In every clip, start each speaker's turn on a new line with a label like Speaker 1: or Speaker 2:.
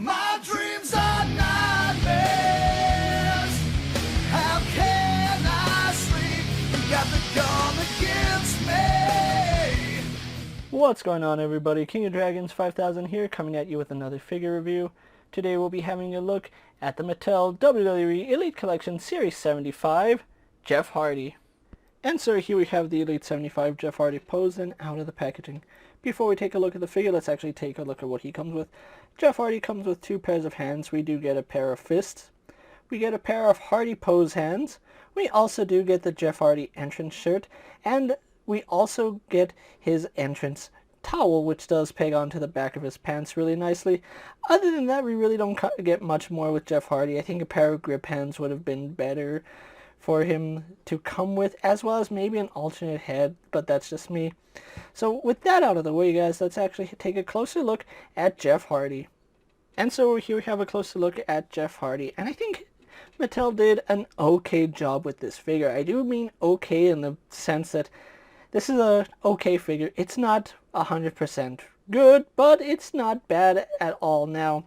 Speaker 1: My dreams are nightmares. How can I sleep? You got the gun against me.
Speaker 2: What's going on, everybody? King of Dragons 5000 here, coming at you with another figure review. Today we'll be having a look at the Mattel WWE Elite Collection Series 75, Jeff Hardy. And so here we have the Elite 75 Jeff Hardy posed and out of the packaging. Before we take a look at the figure, let's actually take a look at what he comes with. Jeff Hardy comes with 2 pairs of hands. We do get a pair of fists. We get a pair of Hardy pose hands. We also do get the Jeff Hardy entrance shirt. And we also get his entrance towel, which does peg onto the back of his pants really nicely. Other than that, we really don't get much more with Jeff Hardy. I think a pair of grip hands would have been better for him to come with, as well as maybe an alternate head, but that's just me. So with that out of the way, guys, let's actually take a closer look at Jeff Hardy. And so here we have a closer look at Jeff Hardy, and I think Mattel did an okay job with this figure. I do mean okay in the sense that this is a okay figure. It's not 100% good, but it's not bad at all. Now,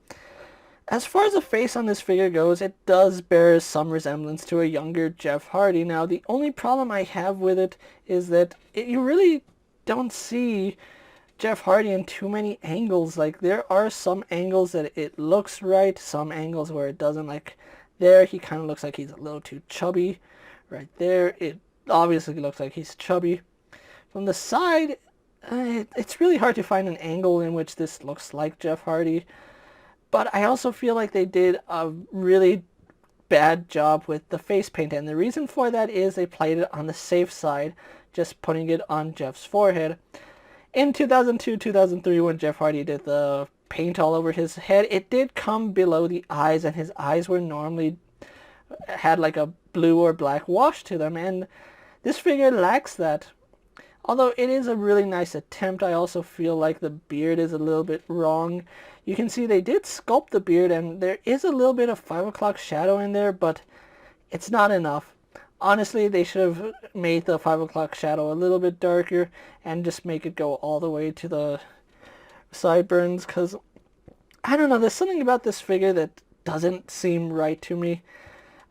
Speaker 2: as far as the face on this figure goes, it does bear some resemblance to a younger Jeff Hardy. Now, the only problem I have with it is that you really don't see Jeff Hardy in too many angles. Like, there are some angles that it looks right, some angles where it doesn't. Like, there, he kind of looks like he's a little too chubby. Right there, it obviously looks like he's chubby. From the side, it's really hard to find an angle in which this looks like Jeff Hardy. But I also feel like they did a really bad job with the face paint. And the reason for that is they played it on the safe side, just putting it on Jeff's forehead. In 2002-2003, when Jeff Hardy did the paint all over his head, it did come below the eyes, and his eyes were normally had like a blue or black wash to them. And this figure lacks that. Although it is a really nice attempt, I also feel like the beard is a little bit wrong. You can see they did sculpt the beard, and there is a little bit of 5 o'clock shadow in there, but it's not enough. Honestly, they should have made the 5 o'clock shadow a little bit darker and just make it go all the way to the sideburns, because, I don't know, there's something about this figure that doesn't seem right to me.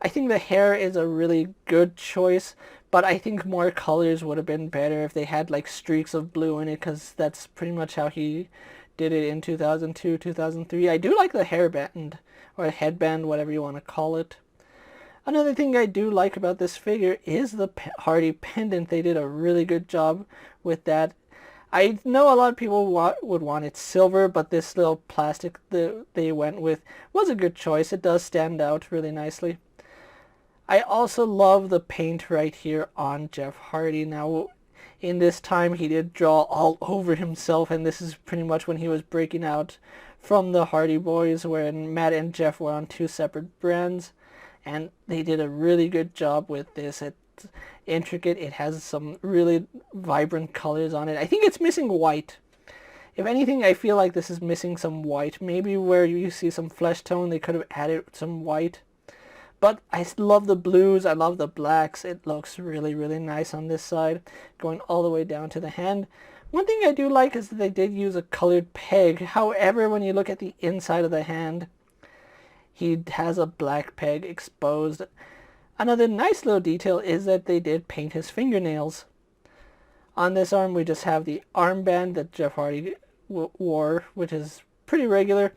Speaker 2: I think the hair is a really good choice, but I think more colors would have been better if they had like streaks of blue in it, because that's pretty much how he did it in 2002, 2003. I do like the hairband, or headband, whatever you want to call it. Another thing I do like about this figure is the Hardy pendant. They did a really good job with that. I know a lot of people would want it silver, but this little plastic that they went with was a good choice. It does stand out really nicely. I also love the paint right here on Jeff Hardy. Now, in this time, he did draw all over himself, and this is pretty much when he was breaking out from the Hardy Boys, when Matt and Jeff were on 2 separate brands, and they did a really good job with this. It's intricate. It has some really vibrant colors on it. I think it's missing white. If anything, I feel like this is missing some white. Maybe where you see some flesh tone, they could have added some white. But I love the blues, I love the blacks. It looks really, really nice on this side, going all the way down to the hand. One thing I do like is that they did use a colored peg. However, when you look at the inside of the hand, he has a black peg exposed. Another nice little detail is that they did paint his fingernails. On this arm, we just have the armband that Jeff Hardy wore, which is pretty regular.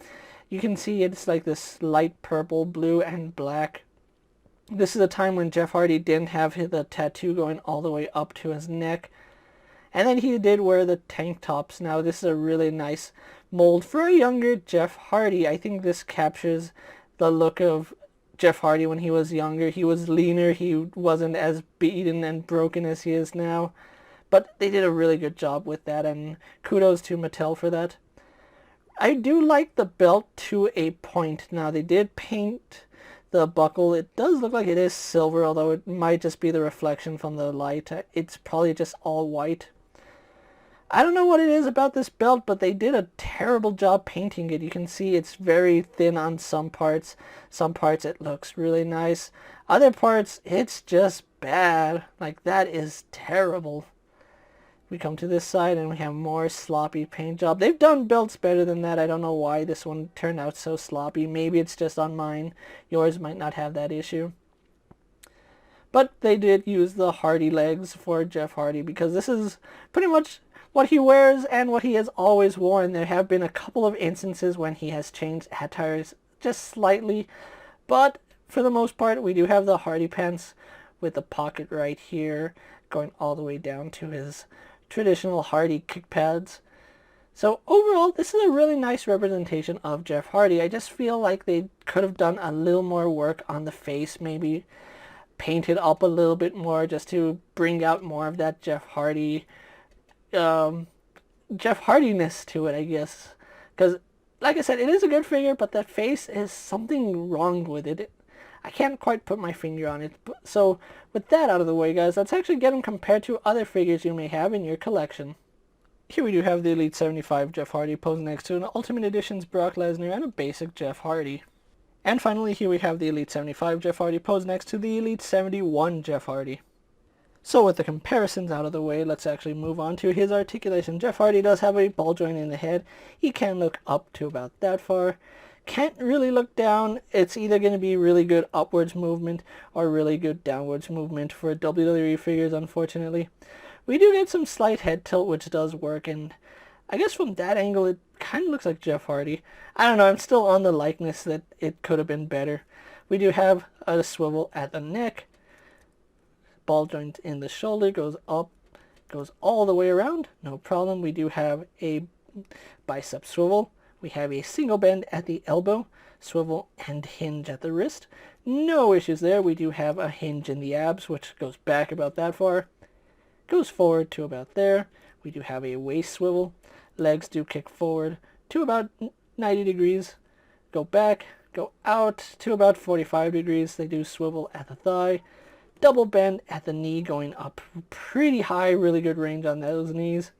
Speaker 2: You can see it's like this light purple, blue, and black. This is a time when Jeff Hardy didn't have the tattoo going all the way up to his neck. And then he did wear the tank tops. Now, this is a really nice mold for a younger Jeff Hardy. I think this captures the look of Jeff Hardy when he was younger. He was leaner. He wasn't as beaten and broken as he is now. But they did a really good job with that, and kudos to Mattel for that. I do like the belt to a point. Now, they did paint the buckle. It does look like it is silver, although it might just be the reflection from the light. It's probably just all white. I don't know what it is about this belt, but they did a terrible job painting it. You can see it's very thin on some parts. Some parts it looks really nice. Other parts, it's just bad. Like, that is terrible. We come to this side and we have more sloppy paint job. They've done belts better than that. I don't know why this one turned out so sloppy. Maybe it's just on mine. Yours might not have that issue. But they did use the Hardy legs for Jeff Hardy because this is pretty much what he wears and what he has always worn. There have been a couple of instances when he has changed attires just slightly, but for the most part we do have the Hardy pants with the pocket right here going all the way down to his traditional Hardy kick pads. So overall, this is a really nice representation of Jeff Hardy. I just feel like they could have done a little more work on the face, maybe paint it up a little bit more just to bring out more of that Jeff Hardiness to it, I guess. Because, like I said, it is a good figure, but that face is something wrong with it. I can't quite put my finger on it. So with that out of the way, guys, let's actually get them compared to other figures you may have in your collection. Here we do have the Elite 75 Jeff Hardy posed next to an Ultimate Editions Brock Lesnar and a basic Jeff Hardy. And finally, here we have the Elite 75 Jeff Hardy posed next to the Elite 71 Jeff Hardy. So with the comparisons out of the way, let's actually move on to his articulation. Jeff Hardy does have a ball joint in the head. He can look up to about that far. Can't really look down. It's either going to be really good upwards movement or really good downwards movement for WWE figures, unfortunately. We do get some slight head tilt, which does work, and I guess from that angle it kind of looks like Jeff Hardy. I don't know, I'm still on the likeness that it could have been better. We do have a swivel at the neck. Ball joint in the shoulder goes up, goes all the way around, no problem. We do have a bicep swivel. We have a single bend at the elbow, swivel and hinge at the wrist. No issues there. We do have a hinge in the abs, which goes back about that far. Goes forward to about there. We do have a waist swivel. Legs do kick forward to about 90 degrees. Go back, go out to about 45 degrees. They do swivel at the thigh. Double bend at the knee, going up pretty high. Really good range on those knees.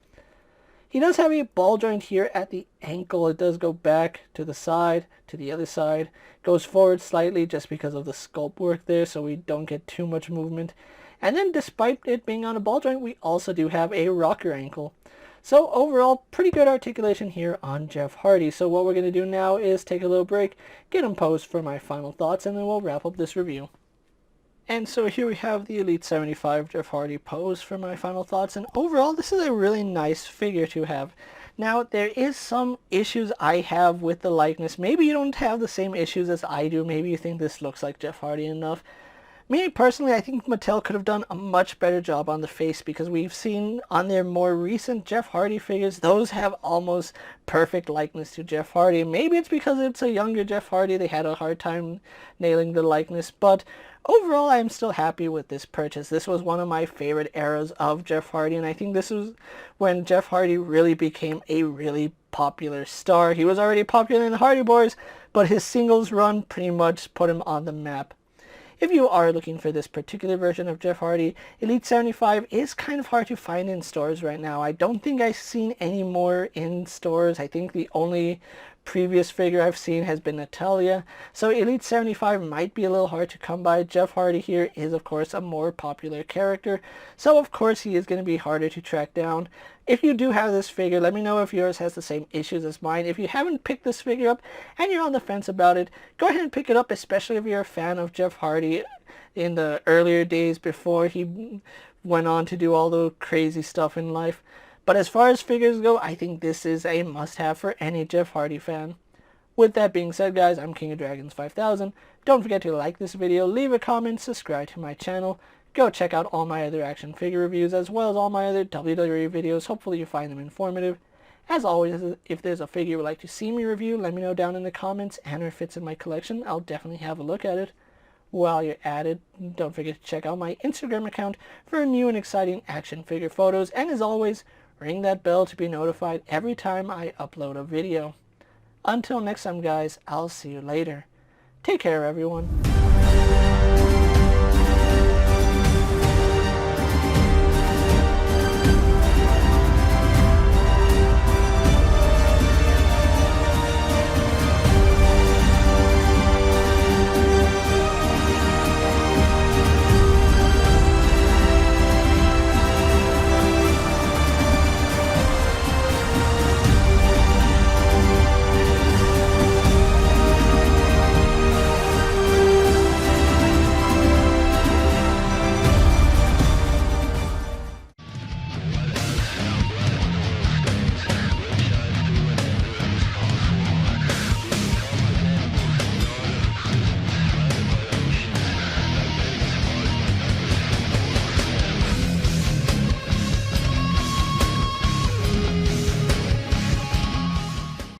Speaker 2: He does have a ball joint here at the ankle. It does go back to the side, to the other side. Goes forward slightly just because of the sculpt work there, so we don't get too much movement. And then despite it being on a ball joint, we also do have a rocker ankle. So overall, pretty good articulation here on Jeff Hardy. So what we're going to do now is take a little break, get him posed for my final thoughts, and then we'll wrap up this review. And so here we have the Elite 75 Jeff Hardy pose for my final thoughts, and overall this is a really nice figure to have. Now there is some issues I have with the likeness. Maybe you don't have the same issues as I do. Maybe you think this looks like Jeff Hardy enough. Me personally, I think Mattel could have done a much better job on the face, because we've seen on their more recent Jeff Hardy figures, those have almost perfect likeness to Jeff Hardy. Maybe it's because it's a younger Jeff Hardy, they had a hard time nailing the likeness, but overall I am still happy with this purchase. This was one of my favorite eras of Jeff Hardy, and I think this was when Jeff Hardy really became a really popular star. He was already popular in the Hardy Boys, but his singles run pretty much put him on the map. If you are looking for this particular version of Jeff Hardy, Elite 75 is kind of hard to find in stores right now. I don't think I've seen any more in stores. I think the only previous figure I've seen has been Natalia. So Elite 75 might be a little hard to come by. Jeff Hardy here is of course a more popular character, so of course he is going to be harder to track down. If you do have this figure, let me know if yours has the same issues as mine. If you haven't picked this figure up and you're on the fence about it, go ahead and pick it up, especially if you're a fan of Jeff Hardy in the earlier days before he went on to do all the crazy stuff in life. But as far as figures go, I think this is a must-have for any Jeff Hardy fan. With that being said, guys, I'm KingofDragons 5000. Don't forget to like this video, leave a comment, subscribe to my channel. Go check out all my other action figure reviews as well as all my other WWE videos. Hopefully you find them informative. As always, if there's a figure you would like to see me review, let me know down in the comments, and if it fits in my collection, I'll definitely have a look at it. While you're at it, don't forget to check out my Instagram account for new and exciting action figure photos, and as always, ring that bell to be notified every time I upload a video. Until next time, guys, I'll see you later. Take care, everyone.